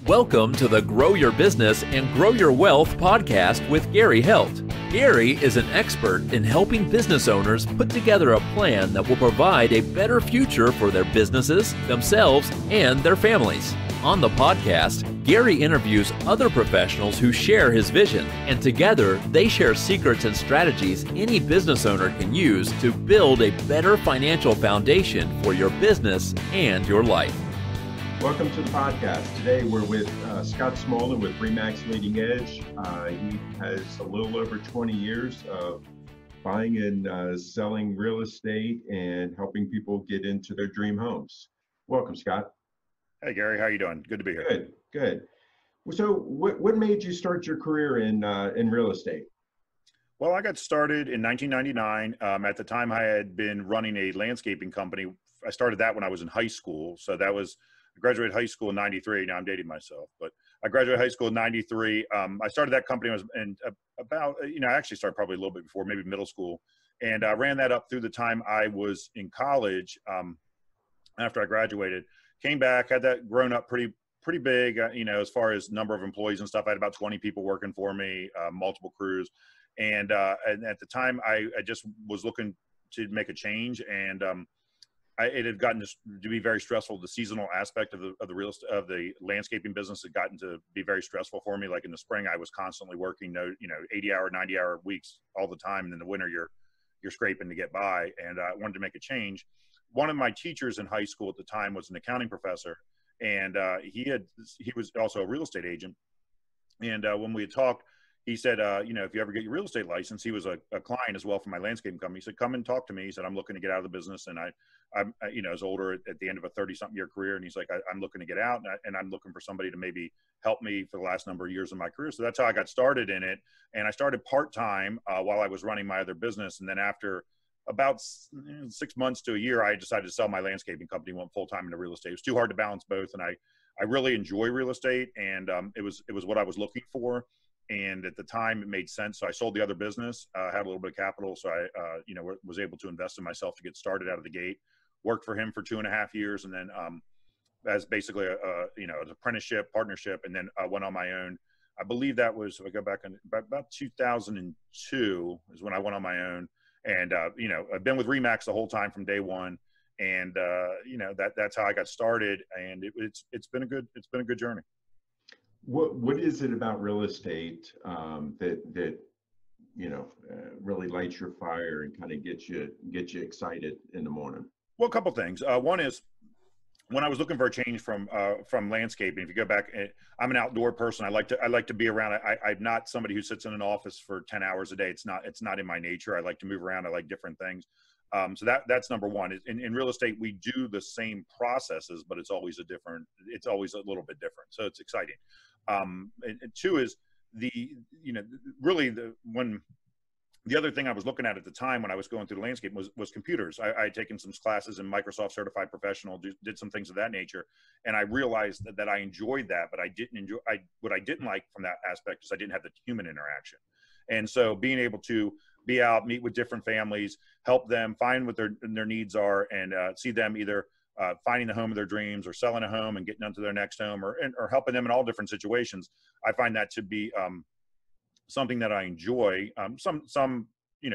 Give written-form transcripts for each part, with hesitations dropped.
Welcome to the Grow Your Business and Grow Your Wealth podcast with Gary Heldt. Gary is an expert in helping business owners put together a plan that will provide a better future for their businesses, themselves, and their families. On the podcast, Gary interviews other professionals who share his vision, and together they share secrets and strategies any business owner can use to build a better financial foundation for your business and your life. Welcome to the podcast. Today we're with Scott Sweitzer with RE/MAX Leading Edge. He has a little over 20 years of buying and selling real estate and helping people get into their dream homes. Welcome, Scott. Hey, Gary. How are you doing? Good to be here. Good, good. So what made you start your career in real estate? Well, I got started in 1999. At the time, I had been running a landscaping company. I started that when I was in high school. So that was I graduated high school in 93. Now I'm dating myself, but I graduated high school in 93. I started that company. I actually started probably a little bit before, maybe middle school. And I ran that up through the time I was in college. After I graduated, came back, had that grown up pretty big, as far as number of employees and stuff. I had about 20 people working for me, multiple crews. And at the time I just was looking to make a change. And, it had gotten to be very stressful. The seasonal aspect of the real estate, of the landscaping business had gotten to be very stressful for me. Like in the spring, I was constantly working, 80-hour, 90-hour weeks all the time. And in the winter, you're scraping to get by. And I wanted to make a change. One of my teachers in high school at the time was an accounting professor, and he was also a real estate agent. And when we had talked, he said, if you ever get your real estate license, he was a client as well for my landscaping company. He said, come and talk to me. He said, I'm looking to get out of the business. And I was older at the end of a 30-something year career. And he's like, I'm looking to get out, and I'm looking for somebody to maybe help me for the last number of years of my career. So that's how I got started in it. And I started part-time while I was running my other business. And then after about 6 months to a year, I decided to sell my landscaping company, went full-time into real estate. It was too hard to balance both. And I really enjoy real estate, and it was what I was looking for. And at the time it made sense. So I sold the other business, had a little bit of capital. So I, was able to invest in myself to get started out of the gate, worked for him for 2.5 years. And then, as basically an apprenticeship partnership. And then I went on my own. I believe that was, if I go back in about 2002 is when I went on my own. And, I've been with RE/MAX the whole time from day one. And, that's how I got started. And it's been a good journey. What is it about real estate that really lights your fire and kind of gets you excited in the morning? Well, a couple things. One is when I was looking for a change from landscaping. If you go back, I'm an outdoor person. I like to be around. I'm not somebody who sits in an office for 10 hours a day. It's not in my nature. I like to move around. I like different things. So that's number one. In real estate, we do the same processes, but it's always a little bit different. So it's exciting. And two is the other thing I was looking at the time when I was going through the landscape was computers. I had taken some classes in Microsoft Certified Professional, did some things of that nature. And I realized that I enjoyed that, but what I didn't like from that aspect is I didn't have the human interaction. And so being able to be out, meet with different families, help them find what their needs are, and see them either finding the home of their dreams or selling a home and getting onto their next home, or helping them in all different situations. I find that to be something that I enjoy. Some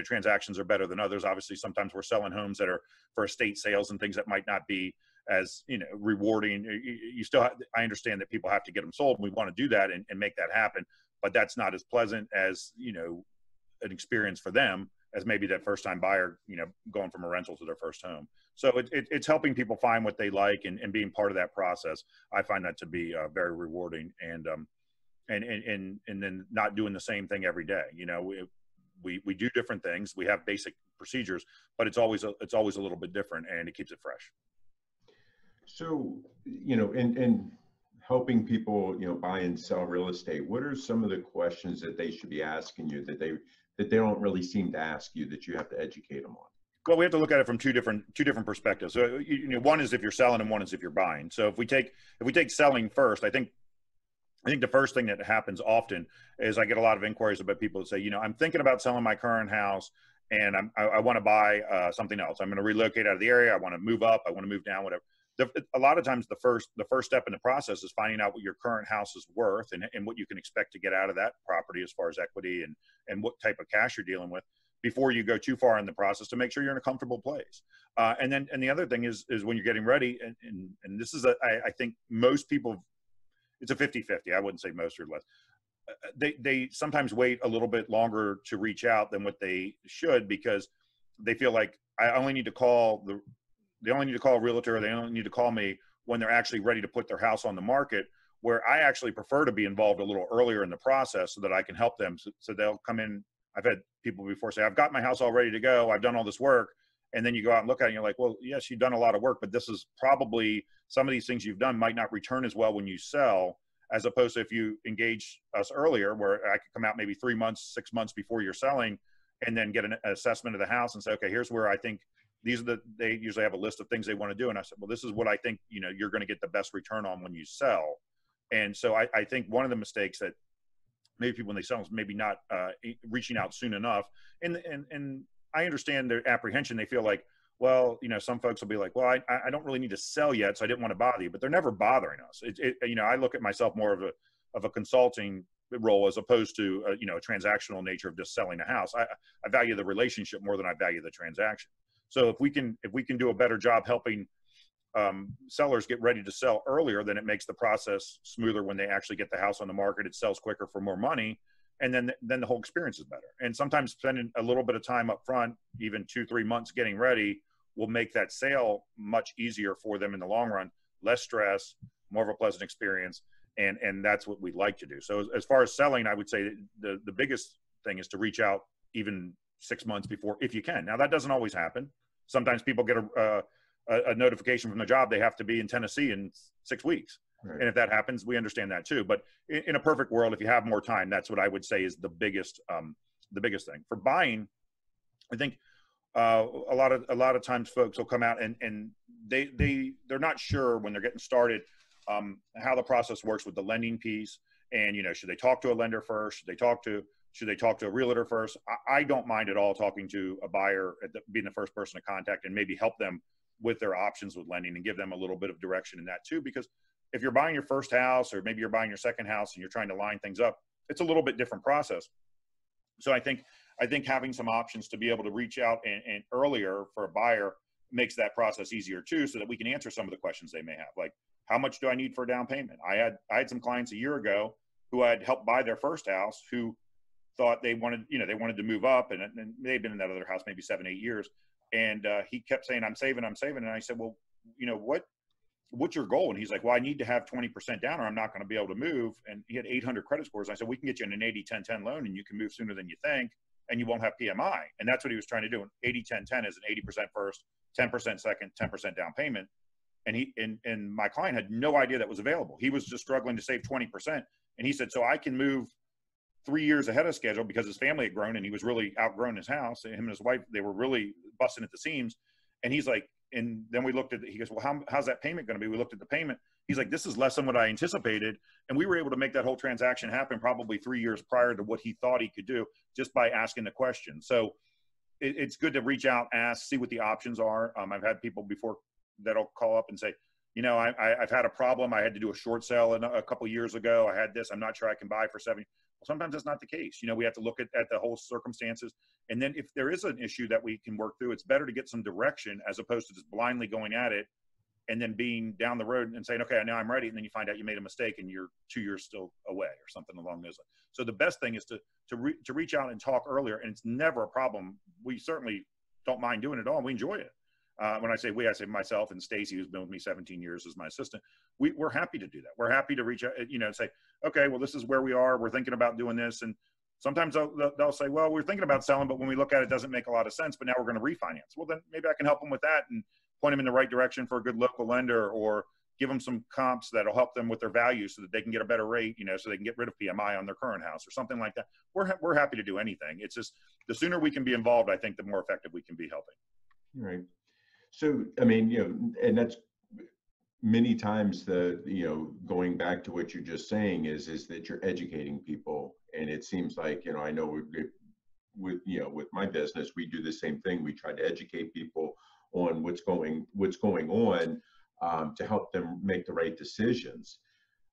transactions are better than others. Obviously, sometimes we're selling homes that are for estate sales and things that might not be as rewarding. I understand that people have to get them sold, and we want to do that and make that happen. But that's not as pleasant as an experience for them as maybe that first time buyer, going from a rental to their first home. So it's helping people find what they like and being part of that process. I find that to be very rewarding, and then not doing the same thing every day. We do different things. We have basic procedures, but it's always a little bit different, and it keeps it fresh. So, in helping people, buy and sell real estate, what are some of the questions that they should be asking you that they don't really seem to ask you, that you have to educate them on? Well, we have to look at it from two different perspectives. So, one is if you're selling, and one is if you're buying. So if we take selling first, I think the first thing that happens often is I get a lot of inquiries about people that say, I'm thinking about selling my current house, and I want to buy something else. I'm going to relocate out of the area. I want to move up. I want to move down, whatever. a lot of times the first step in the process is finding out what your current house is worth and what you can expect to get out of that property as far as equity and what type of cash you're dealing with before you go too far in the process, to make sure you're in a comfortable place. And the other thing is when you're getting ready, and this is I think most people, it's a 50-50. I wouldn't say most or less. They sometimes wait a little bit longer to reach out than what they should, because they feel like they only need to call a realtor, or they only need to call me when they're actually ready to put their house on the market, where I actually prefer to be involved a little earlier in the process so that I can help them. So they'll come in. I've had people before say, I've got my house all ready to go, I've done all this work. And then you go out and look at it and you're like, well, yes, you've done a lot of work, but this is probably, some of these things you've done might not return as well when you sell, as opposed to if you engage us earlier, where I could come out maybe 3 months, 6 months before you're selling, and then get an assessment of the house and say, okay, here's where I think they usually have a list of things they want to do. And I said, well, this is what I think, you're going to get the best return on when you sell. And so I think one of the mistakes that maybe people, when they sell, is maybe not reaching out soon enough. And I understand their apprehension. They feel like, well, some folks will be like, well, I don't really need to sell yet, so I didn't want to bother you, but they're never bothering us. I look at myself more of a consulting role, as opposed to a transactional nature of just selling a house. I value the relationship more than I value the transaction. So if we can do a better job helping sellers get ready to sell earlier, then it makes the process smoother when they actually get the house on the market. It sells quicker for more money, and then the whole experience is better. And sometimes spending a little bit of time up front, even 2-3 months getting ready, will make that sale much easier for them in the long run. Less stress, more of a pleasant experience, and that's what we'd like to do. So as far as selling, I would say the biggest thing is to reach out even 6 months before, if you can. Now, that doesn't always happen. Sometimes people get a notification from the job they have to be in Tennessee in 6 weeks. Right. And if that happens, we understand that too. But in a perfect world, if you have more time, that's what I would say is the biggest thing. For buying, I think a lot of times folks will come out and they're not sure when they're getting started how the process works with the lending piece. And should they talk to a lender first? Should they talk to a realtor first? I don't mind at all talking to a buyer, being the first person to contact, and maybe help them with their options with lending and give them a little bit of direction in that too. Because if you're buying your first house, or maybe you're buying your second house and you're trying to line things up, it's a little bit different process. So I think having some options to be able to reach out and earlier for a buyer makes that process easier too, so that we can answer some of the questions they may have. Like, how much do I need for a down payment? I had some clients a year ago who I had helped buy their first house, who thought they wanted to move up, and they'd been in that other house maybe 7-8 years. And he kept saying, I'm saving. And I said, well, what's your goal? And he's like, well, I need to have 20% down or I'm not going to be able to move. And he had 800 credit scores. And I said, we can get you an 80-10-10 loan, and you can move sooner than you think, and you won't have PMI. And that's what he was trying to do. And 80-10-10 is an 80% first, 10% second, 10% down payment. And my client had no idea that was available. He was just struggling to save 20%. And he said, so I can move 3 years ahead of schedule, because his family had grown and he was really outgrown his house. And him and his wife, they were really busting at the seams. And he's like, and then we looked at he goes, well, how's that payment going to be? We looked at the payment. He's like, this is less than what I anticipated. And we were able to make that whole transaction happen probably 3 years prior to what he thought he could do, just by asking the question. So it's good to reach out, ask, see what the options are. I've had people before that'll call up and say, I've had a problem. I had to do a short sale a couple of years ago. I had this. I'm not sure I can buy for 70. Well, sometimes that's not the case. We have to look at the whole circumstances. And then if there is an issue that we can work through, it's better to get some direction as opposed to just blindly going at it and then being down the road and saying, okay, now I'm ready. And then you find out you made a mistake and you're 2 years still away or something along those lines. So the best thing is to reach out and talk earlier. And it's never a problem. We certainly don't mind doing it all. We enjoy it. When I say we, I say myself and Stacy, who's been with me 17 years as my assistant. We're happy to do that. We're happy to reach out, and say, okay, well, this is where we are. We're thinking about doing this. And sometimes they'll say, well, we're thinking about selling, but when we look at it, it doesn't make a lot of sense, but now we're going to refinance. Well, then maybe I can help them with that and point them in the right direction for a good local lender, or give them some comps that'll help them with their value so that they can get a better rate, so they can get rid of PMI on their current house or something like that. We're happy to do anything. It's just the sooner we can be involved, I think the more effective we can be helping. Right. So, I mean, and that's many times going back to what you're just saying is that you're educating people. And it seems like, I know with my business, we do the same thing. We try to educate people on what's going on. to help them make the right decisions.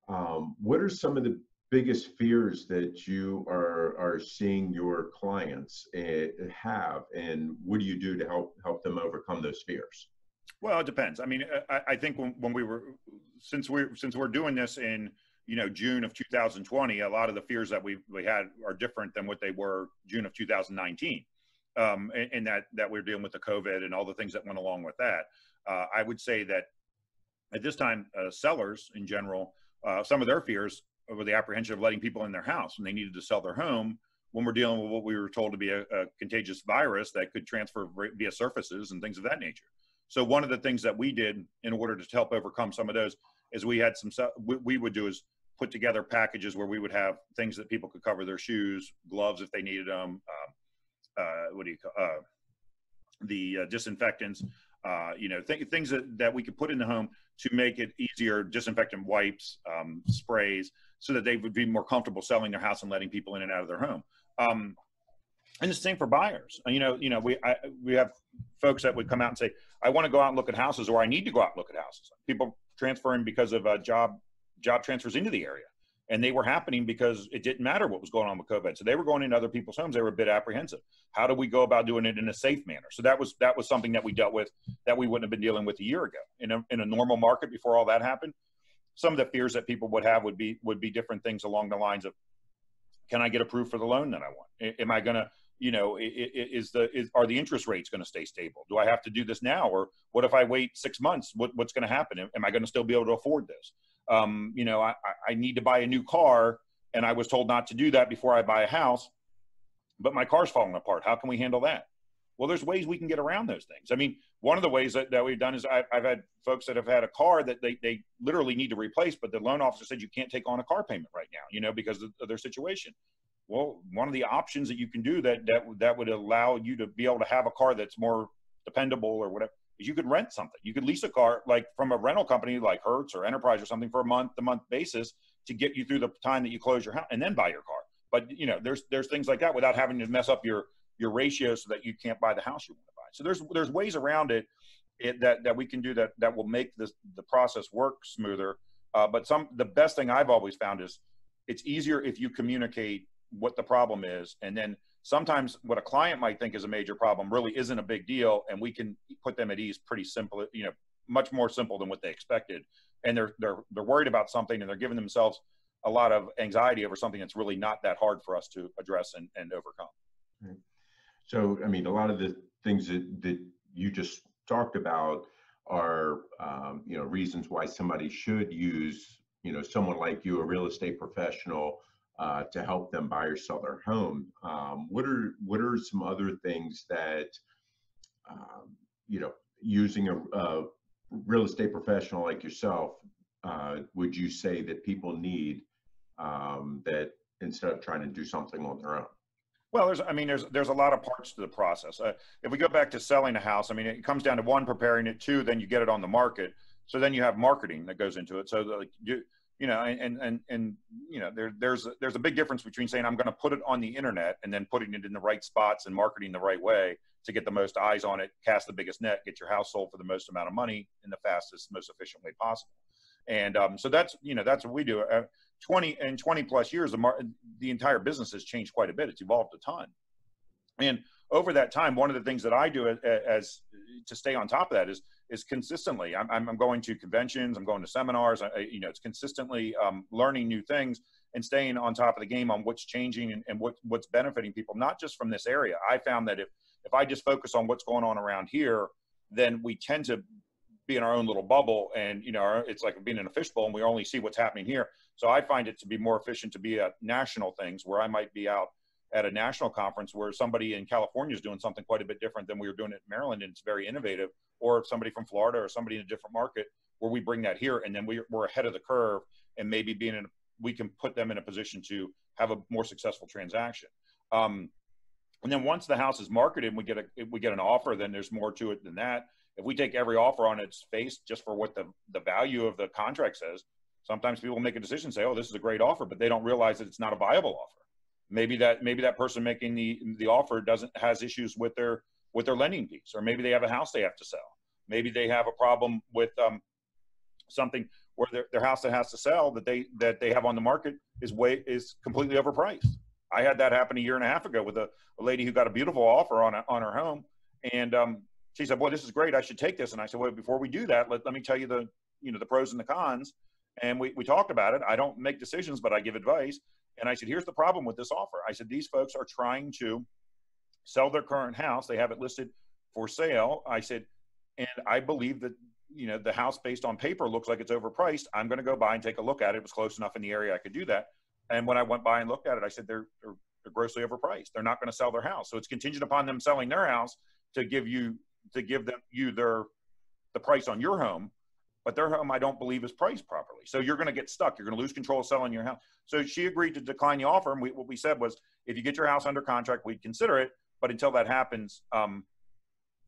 What are some of the biggest fears that you are seeing your clients have, and what do you do to help them overcome those fears? Well, it depends. I mean, I think when we were, since we're doing this in, June of 2020, a lot of the fears that we had are different than what they were June of 2019. And that we're dealing with the COVID and all the things that went along with that. I would say that at this time, sellers in general, some of their fears were the apprehension of letting people in their house when they needed to sell their home, when we're dealing with what we were told to be a contagious virus that could transfer via surfaces and things of that nature. So one of the things that we did in order to help overcome some of those is we had we would do is put together packages where we would have things that people could cover their shoes, gloves if they needed them, the disinfectants, things that we could put in the home to make it easier, disinfectant wipes, sprays, so that they would be more comfortable selling their house and letting people in and out of their home. And the same for buyers. We have folks that would come out and say, I want to go out and look at houses, or I need to go out and look at houses. People transferring because of job transfers into the area. And they were happening because it didn't matter what was going on with COVID. So they were going into other people's homes. They were a bit apprehensive. How do we go about doing it in a safe manner? So that was something that we dealt with that we wouldn't have been dealing with a year ago. In a normal market before all that happened, some of the fears that people would have would be different things along the lines of, can I get approved for the loan that I want? Am I going to, are the interest rates going to stay stable? Do I have to do this now? Or what if I wait 6 months? What's going to happen? Am I going to still be able to afford this? I need to buy a new car, and I was told not to do that before I buy a house, but my car's falling apart. How can we handle that? Well, there's ways we can get around those things. I mean, one of the ways that we've done is I've had folks that have had a car that they literally need to replace, but the loan officer said you can't take on a car payment right now, because of their situation. Well, one of the options that you can do that would allow you to be able to have a car that's more dependable or whatever is you could rent something. You could lease a car like from a rental company like Heldt or Enterprise or something for a month-to-month basis to get you through the time that you close your house and then buy your car. But there's things like that without having to mess up your ratio so that you can't buy the house you want to buy. So there's ways around it that we can do that will make the process work smoother. But the best thing I've always found is it's easier if you communicate what the problem is, and then sometimes what a client might think is a major problem really isn't a big deal, and we can put them at ease pretty simple, much more simple than what they expected. And they're worried about something, and they're giving themselves a lot of anxiety over something that's really not that hard for us to address and overcome. Right. So, I mean, a lot of the things that you just talked about are, reasons why somebody should use, someone like you, a real estate professional, to help them buy or sell their home. What are some other things that, using a real estate professional like yourself, would you say that people need that instead of trying to do something on their own? Well, there's a lot of parts to the process. If we go back to selling a house, it comes down to one, preparing it, two, then you get it on the market. So then you have marketing that goes into it. So there's a big difference between saying I'm going to put it on the internet and then putting it in the right spots and marketing the right way to get the most eyes on it, cast the biggest net, get your house sold for the most amount of money in the fastest, most efficient way possible. And so that's what we do. 20 plus years, the entire business has changed quite a bit. It's evolved a ton. And over that time, one of the things that I do as to stay on top of that is consistently, I'm going to conventions, I'm going to seminars, it's consistently learning new things and staying on top of the game on what's changing and what's benefiting people, not just from this area. I found that if I just focus on what's going on around here, then we tend to be in our own little bubble, and it's like being in a fishbowl and we only see what's happening here. So I find it to be more efficient to be at national things where I might be out at a national conference where somebody in California is doing something quite a bit different than we were doing it in Maryland, and it's very innovative, or somebody from Florida or somebody in a different market where we bring that here, and then we're ahead of the curve, and maybe we can put them in a position to have a more successful transaction. And then once the house is marketed and we get an offer, then there's more to it than that. If we take every offer on its face just for what the value of the contract says, sometimes people make a decision and say, oh, this is a great offer, but they don't realize that it's not a viable offer. Maybe that person making the offer has issues with their lending piece, or maybe they have a house they have to sell. Maybe they have a problem with something where their house that has to sell that they have on the market is completely overpriced. I had that happen a year and a half ago with a lady who got a beautiful offer on her home, and she said, "Boy, this is great. I should take this." And I said, "Well, before we do that, let me tell you the pros and the cons." And we talked about it. I don't make decisions, but I give advice. And I said, "Here's the problem with this offer." I said, "These folks are trying to sell their current house. They have it listed for sale." I said, "And I believe that, the house based on paper looks like it's overpriced. I'm going to go by and take a look at it. It was close enough in the area I could do that." And when I went by and looked at it, I said, they're grossly overpriced. They're not going to sell their house. So it's contingent upon them selling their house to give the price on your home. But their home, I don't believe, is priced properly. So you're going to get stuck. You're going to lose control of selling your house. So she agreed to decline the offer. And what we said was, if you get your house under contract, we'd consider it. But until that happens,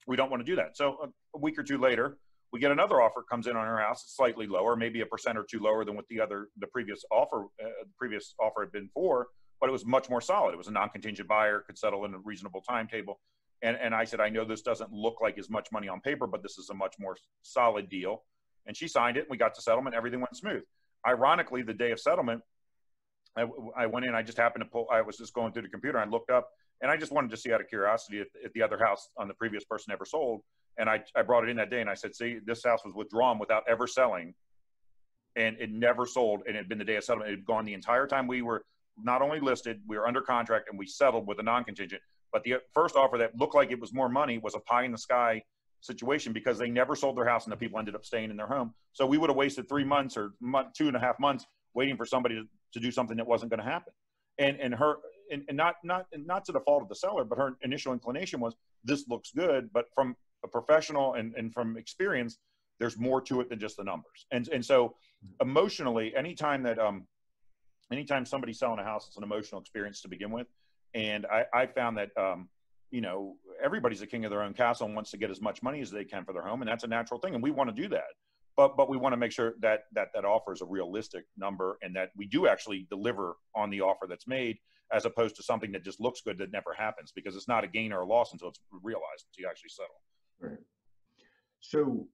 we don't want to do that. So a week or two later, we get another offer comes in on our house. It's slightly lower, maybe 1% or 2% lower than what the previous offer had been for, but it was much more solid. It was a non-contingent buyer, could settle in a reasonable timetable. And I said, "I know this doesn't look like as much money on paper, but this is a much more solid deal." And she signed it, and we got to settlement. Everything went smooth. Ironically, the day of settlement, I went in, I just happened to I was just going through the computer, and I looked up, and I just wanted to see out of curiosity if the other house on the previous person ever sold. And I brought it in that day, and I said, "See, this house was withdrawn without ever selling, and it never sold, and it had been the day of settlement. It had gone the entire time we were not only listed, we were under contract, and we settled with a non-contingent. But the first offer that looked like it was more money was a pie-in-the-sky situation because they never sold their house, and the people ended up staying in their home. So we would have wasted 3 months or 2.5 months waiting for somebody to do something that wasn't going to happen. And not to the fault of the seller, but her initial inclination was, this looks good, but from a professional and from experience, there's more to it than just the numbers. And so emotionally, anytime somebody's selling a house, it's an emotional experience to begin with. And I found that, everybody's the king of their own castle and wants to get as much money as they can for their home. And that's a natural thing. And we want to do that. But we want to make sure that offer is a realistic number and that we do actually deliver on the offer that's made, as opposed to something that just looks good that never happens, because it's not a gain or a loss until it's realized, until you actually settle. Right. So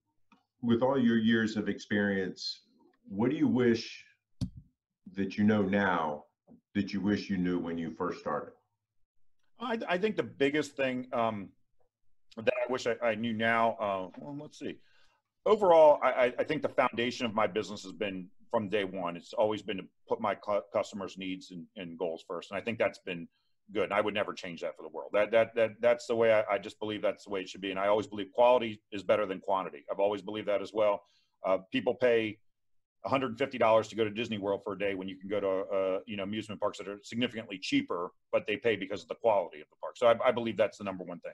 with all your years of experience, what do you wish that you know now that you wish you knew when you first started? I think the biggest thing that I wish I knew now, well, let's see. Overall, I think the foundation of my business has been, from day one, it's always been to put my customers' needs and goals first. And I think that's been good. And I would never change that for the world. That's the way I just believe that's the way it should be. And I always believe quality is better than quantity. I've always believed that as well. People pay $150 to go to Disney World for a day when you can go to amusement parks that are significantly cheaper, but they pay because of the quality of the park. So I believe that's the number one thing.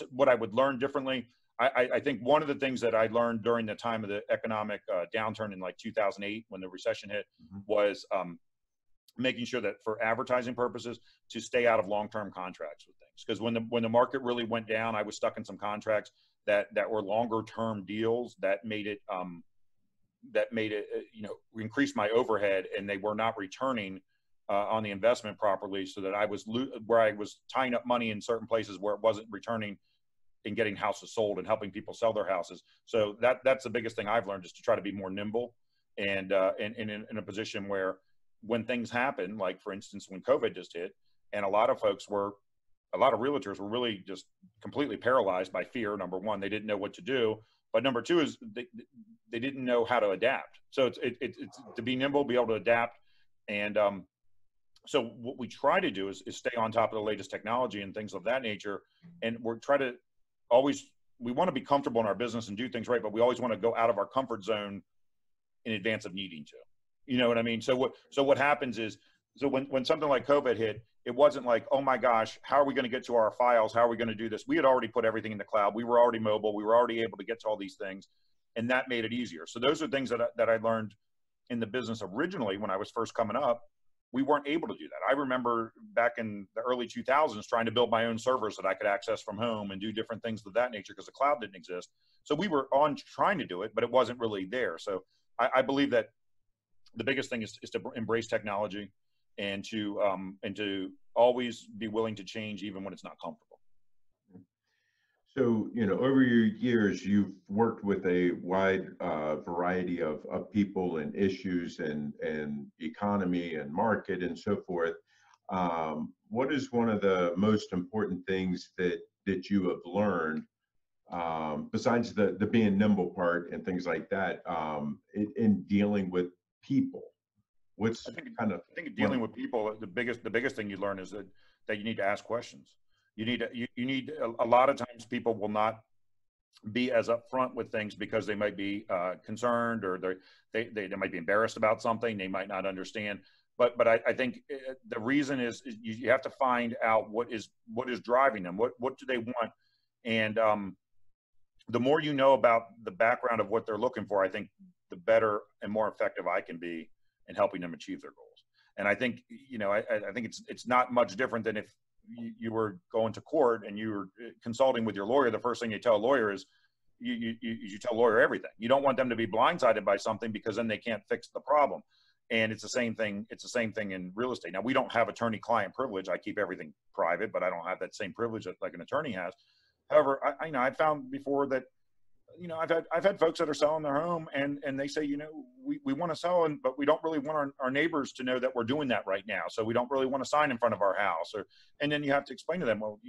What I would learn differently, I think one of the things that I learned during the time of the economic downturn in like 2008, when the recession hit, was making sure that for advertising purposes to stay out of long-term contracts with things. Because when the market really went down, I was stuck in some contracts that were longer-term deals that made it increase my overhead, and they were not returning on the investment properly, so that I was tying up money in certain places where it wasn't returning and getting houses sold and helping people sell their houses. So that's the biggest thing I've learned, is to try to be more nimble and in a position where when things happen, like for instance, when COVID just hit, and a lot of realtors were really just completely paralyzed by fear. Number one, they didn't know what to do. But number two is they didn't know how to adapt. So it's to be nimble, be able to adapt. And so what we try to do is stay on top of the latest technology and things of that nature. And we want to be comfortable in our business and do things right, but we always want to go out of our comfort zone in advance of needing to. You know what I mean? So what happens is, when something like COVID hit, it wasn't like, oh my gosh, how are we going to get to our files? How are we going to do this? We had already put everything in the cloud. We were already mobile. We were already able to get to all these things, and that made it easier. So those are things that I learned in the business originally when I was first coming up. We weren't able to do that. I remember back in the early 2000s trying to build my own servers that I could access from home and do different things of that nature, because the cloud didn't exist. So we were trying to do it, but it wasn't really there. So I believe that the biggest thing is to embrace technology, and to always be willing to change even when it's not comfortable. So, over your years, you've worked with a wide variety of people and issues and economy and market and so forth. What is one of the most important things that you have learned, besides the being nimble part and things like that, in dealing with people? What's kind of I think one? dealing with people, the biggest thing you learn is that you need to ask questions. You need a lot of times people will not be as upfront with things because they might be concerned, or they might be embarrassed about something. They might not understand. But I think the reason is you have to find out what is driving them. What do they want? And the more you know about the background of what they're looking for, I think the better and more effective I can be in helping them achieve their goals. And I think, I think it's not much different than if you were going to court and you were consulting with your lawyer. The first thing you tell a lawyer is you tell a lawyer everything. You don't want them to be blindsided by something, because then they can't fix the problem. And it's the same thing. It's the same thing in real estate. Now, we don't have attorney-client privilege. I keep everything private, but I don't have that same privilege that like an attorney has. However, I found before that, I've had folks that are selling their home and they say, we want to sell, but we don't really want our neighbors to know that we're doing that right now. So we don't really want to sign in front of our house. And then you have to explain to them, well,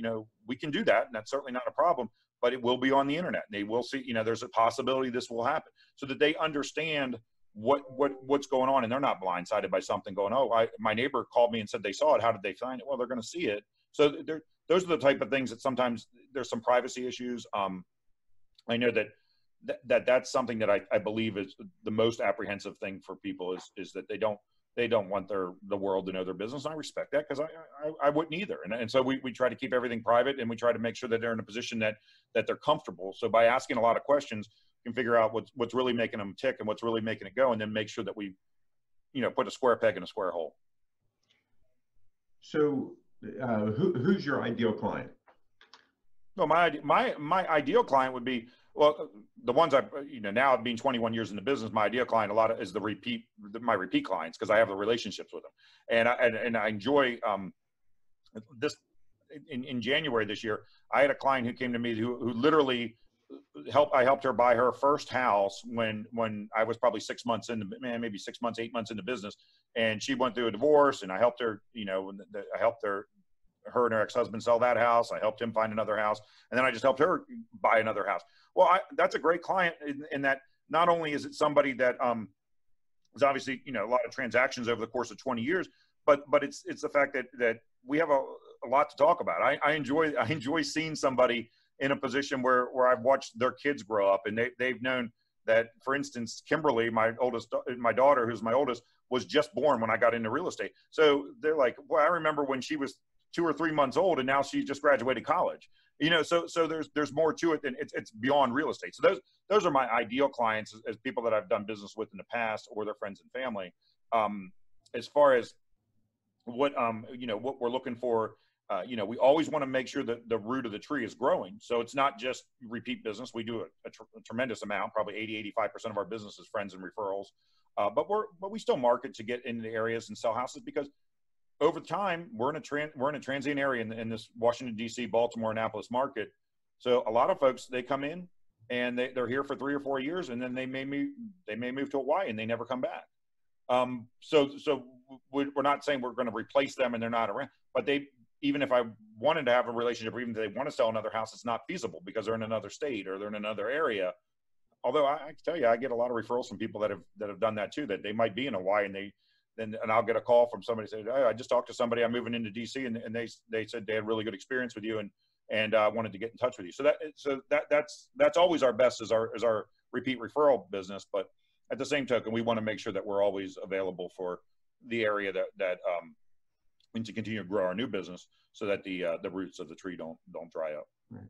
we can do that, and that's certainly not a problem, but it will be on the internet. They will see, there's a possibility this will happen, so that they understand what's going on, and they're not blindsided by something going, oh, my neighbor called me and said they saw it. How did they find it? Well, they're going to see it. So those are the type of things that sometimes there's some privacy issues. I know that's something that I believe is the most apprehensive thing for people is that they don't want the world to know their business. And I respect that, because I wouldn't either. And so we try to keep everything private, and we try to make sure that they're in a position that they're comfortable. So by asking a lot of questions, you can figure out what's really making them tick and what's really making it go, and then make sure that we, put a square peg in a square hole. So who's your ideal client? Well, my ideal client would be, well, the ones now being 21 years in the business, my ideal client is my repeat clients, because I have the relationships with them, and I enjoy this. In January this year, I had a client who came to me who literally I helped her buy her first house when I was probably 6 months in, maybe 6 months, 8 months into business, and she went through a divorce, and I helped her. I helped her and her ex-husband sell that house. I helped him find another house, and then I just helped her buy another house. Well, that's a great client in that not only is it somebody that is obviously a lot of transactions over the course of 20 years, but it's the fact that we have a lot to talk about. I enjoy seeing somebody in a position where I've watched their kids grow up, and they've known that, for instance, Kimberly, my daughter, who's my oldest, was just born when I got into real estate. So they're like, well, I remember when she was 2 or 3 months old, and now she just graduated college. So there's more to it than it's beyond real estate. So those are my ideal clients, as people that I've done business with in the past, or their friends and family. As far as what we're looking for, we always want to make sure that the root of the tree is growing. So it's not just repeat business. We do a tremendous amount, probably 80-85% of our business is friends and referrals. But we still market to get into the areas and sell houses, because over time, we're in a transient area in this Washington, D.C., Baltimore, Annapolis market. So a lot of folks, they come in and they're here for 3 or 4 years, and then they may move to Hawaii and they never come back. So we're not saying we're going to replace them and they're not around, but even if I wanted to have a relationship, or even if they want to sell another house, it's not feasible because they're in another state or they're in another area. Although I can tell you, I get a lot of referrals from people that have done that too, that they might be in Hawaii and I'll get a call from somebody saying, oh, I just talked to somebody, I'm moving into DC, and they said they had really good experience with you, and wanted to get in touch with you. So that's always our best, is our repeat referral business. But at the same token, we want to make sure that we're always available for the area that and to continue to grow our new business, so that the roots of the tree don't dry up. Right.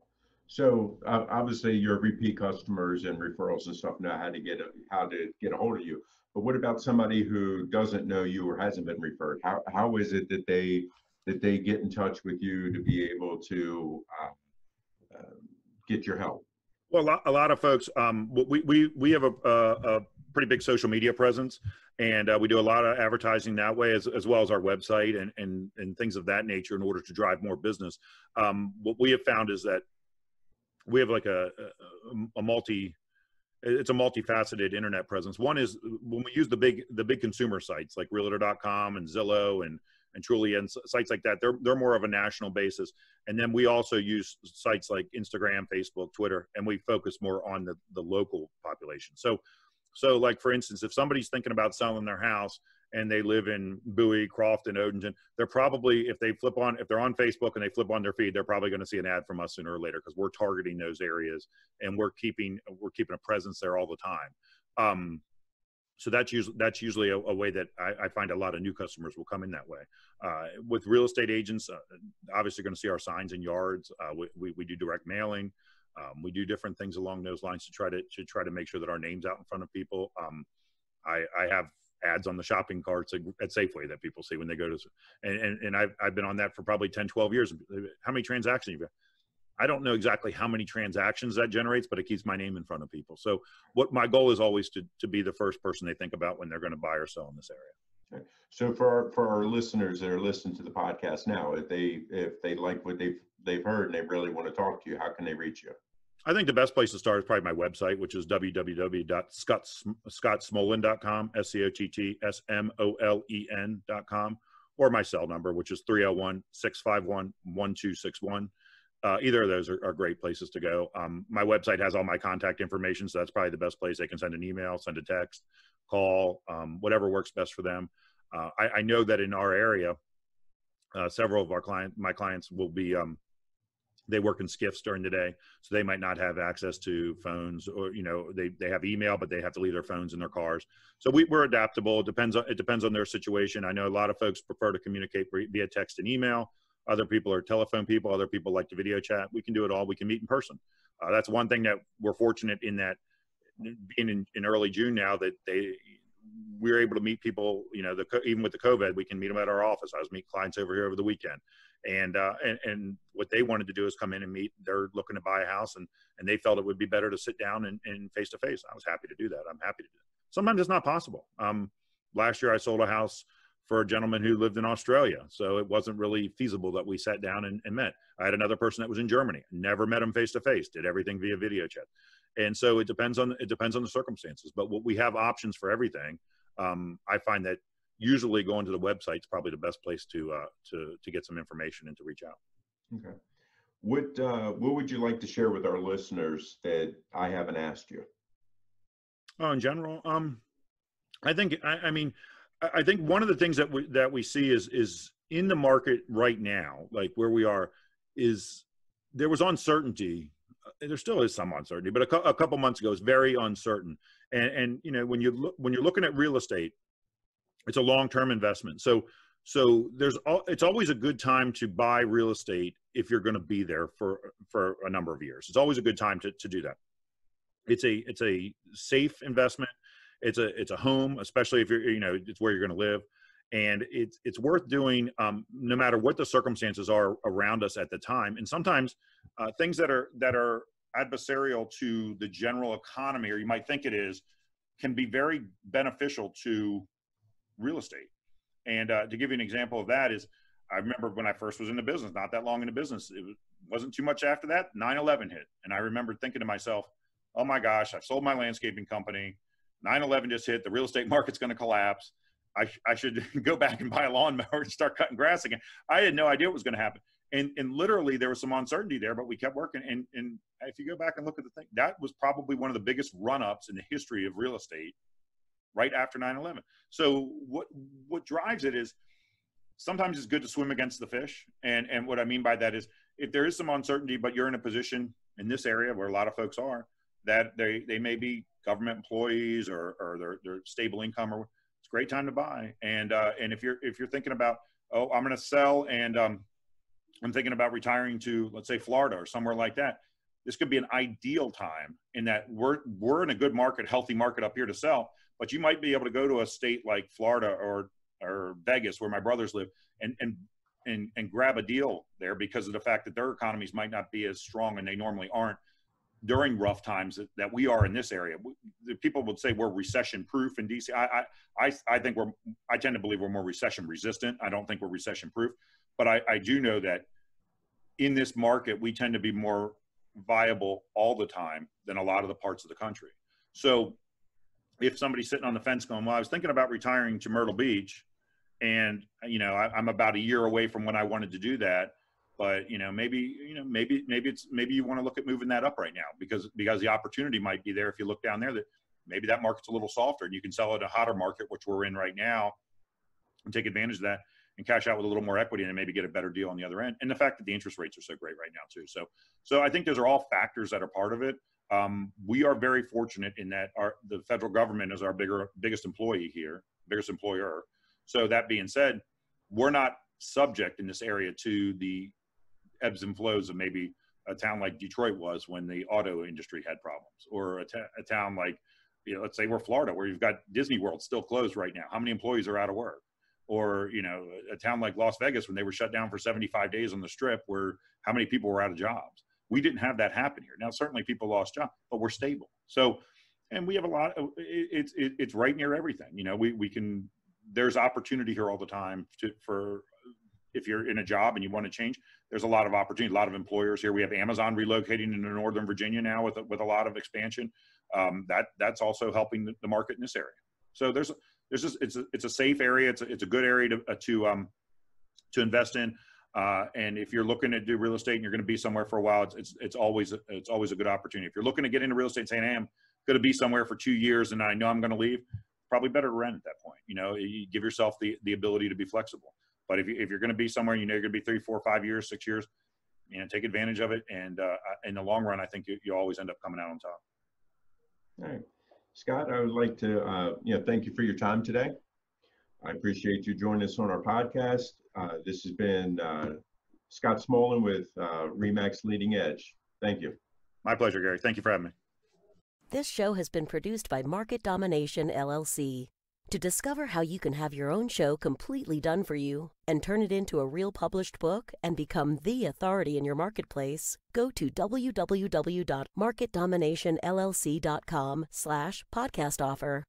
So obviously your repeat customers and referrals and stuff know how to get a hold of you. But what about somebody who doesn't know you or hasn't been referred? How is it that they get in touch with you to be able to get your help? Well, a lot of folks, we have a pretty big social media presence, and we do a lot of advertising that way, as well as our website and things of that nature, in order to drive more business. What we have found is that we have like it's a multifaceted internet presence. One is when we use the big consumer sites like realtor.com and Zillow and Trulia and sites like that, they're more of a national basis. And then we also use sites like Instagram, Facebook, Twitter, and we focus more on the local population. So like, for instance, if somebody's thinking about selling their house and they live in Bowie, Crofton, Odenton, they're probably, if they're on Facebook and they flip on their feed, they're probably going to see an ad from us sooner or later, because we're targeting those areas and we're keeping a presence there all the time. So that's usually a way that I find a lot of new customers will come in that way. With real estate agents, obviously going to see our signs in yards. We do direct mailing. We do different things along those lines to try to make sure that our name's out in front of people. I have ads on the shopping carts at Safeway that people see when they go to, and I've been on that for probably 10, 12 years. How many transactions you've got? I don't know exactly how many transactions that generates, but it keeps my name in front of people. So what my goal is always to be the first person they think about when they're going to buy or sell in this area. Okay. So for our listeners that are listening to the podcast now, if they like what they've heard and they really want to talk to you, how can they reach you? I think the best place to start is probably my website, which is www.scottsmolen.com, SCOTTSMOLEN.com, or my cell number, which is 301-651-1261. Either of those are great places to go. My website has all my contact information, so that's probably the best place. They can send an email, send a text, call, whatever works best for them. I know that in our area, several of my clients will be, they work in skiffs during the day, so they might not have access to phones, or they have email, but they have to leave their phones in their cars. So we're adaptable. It depends on their situation. I know a lot of folks prefer to communicate via text and email. Other people are telephone people. Other people like to video chat. We can do it all. We can meet in person. That's one thing that we're fortunate in, that being in early June now, that we're able to meet people, even with the COVID, we can meet them at our office. I was meeting clients over here over the weekend, and what they wanted to do is come in and meet. They're looking to buy a house, and they felt it would be better to sit down and face to face. I was happy to do that. I'm happy to do it. Sometimes it's not possible. Last year I sold a house for a gentleman who lived in Australia, so it wasn't really feasible that we sat down and met. I had another person that was in Germany, never met him face to face, did everything via video chat. And so it depends on the circumstances, but we have options for everything. I find that usually going to the website is probably the best place to get some information and to reach out. Okay. What would you like to share with our listeners that I haven't asked you? Oh, in general, I think one of the things that we see is in the market right now, like where we are, is there was uncertainty. There still is some uncertainty, but a couple months ago, it's very uncertain. And when you're looking at real estate, it's a long-term investment. So it's always a good time to buy real estate if you're going to be there for a number of years. It's always a good time to do that. It's a safe investment. It's a home, especially if it's where you're going to live, and it's worth doing no matter what the circumstances are around us at the time. And sometimes things that are adversarial to the general economy, or you might think it is, can be very beneficial to real estate. And to give you an example of that is, I remember when I first was in the business, not that long in the business, it wasn't too much after that, 9/11 hit. And I remember thinking to myself, oh my gosh, I've sold my landscaping company. 9/11 just hit. The real estate market's going to collapse. I should go back and buy a lawnmower and start cutting grass again. I had no idea what was going to happen. And literally there was some uncertainty there, but we kept working. And if you go back and look at the thing, that was probably one of the biggest run-ups in the history of real estate right after 9/11. So what drives it is sometimes it's good to swim against the fish. And what I mean by that is, if there is some uncertainty, but you're in a position in this area where a lot of folks are, that they may be government employees or they're stable income, or it's a great time to buy. And if you're thinking about, oh, I'm going to sell, and I'm thinking about retiring to, let's say, Florida or somewhere like that, this could be an ideal time, in that we're in a good market, healthy market up here to sell. But you might be able to go to a state like Florida or Vegas, where my brothers live, and grab a deal there because of the fact that their economies might not be as strong, and they normally aren't during rough times that we are in this area. People would say we're recession proof in DC. I think I tend to believe we're more recession resistant. I don't think we're recession proof, but I do know that in this market, we tend to be more viable all the time than a lot of the parts of the country. So if somebody's sitting on the fence going, well, I was thinking about retiring to Myrtle Beach, and I'm about a year away from when I wanted to do that, but maybe you want to look at moving that up right now because the opportunity might be there if you look down there that maybe that market's a little softer and you can sell at a hotter market, which we're in right now, and take advantage of that and cash out with a little more equity and maybe get a better deal on the other end. And the fact that the interest rates are so great right now too. So I think those are all factors that are part of it. We are very fortunate in that the federal government is our biggest employee here, biggest employer. So that being said, we're not subject in this area to the ebbs and flows of maybe a town like Detroit was when the auto industry had problems, or a town like, let's say we're Florida, where you've got Disney World still closed right now. How many employees are out of work? Or, a town like Las Vegas when they were shut down for 75 days on the Strip, where how many people were out of jobs? We didn't have that happen here. Now, certainly people lost jobs, but we're stable. So, and we have a lot of, it's right near everything. We can, there's opportunity here all the time for if you're in a job and you want to change, there's a lot of opportunity, a lot of employers here. We have Amazon relocating into Northern Virginia now with a lot of expansion. That's also helping the market in this area. So it's a safe area. It's a good area to invest in. And if you're looking to do real estate and you're going to be somewhere for a while, it's always a good opportunity. If you're looking to get into real estate and saying, hey, I'm going to be somewhere for 2 years and I know I'm going to leave, probably better to rent at that point. You give yourself the ability to be flexible. But if you're going to be somewhere, you're going to be 3, 4, 5 years, 6 years, take advantage of it. And in the long run, I think you always end up coming out on top. All right. Scott, I would like to thank you for your time today. I appreciate you joining us on our podcast. This has been Scott Sweitzer with RE/MAX Leading Edge. Thank you. My pleasure, Gary. Thank you for having me. This show has been produced by Market Domination, LLC. To discover how you can have your own show completely done for you and turn it into a real published book and become the authority in your marketplace, go to www.marketdominationllc.com/podcast offer.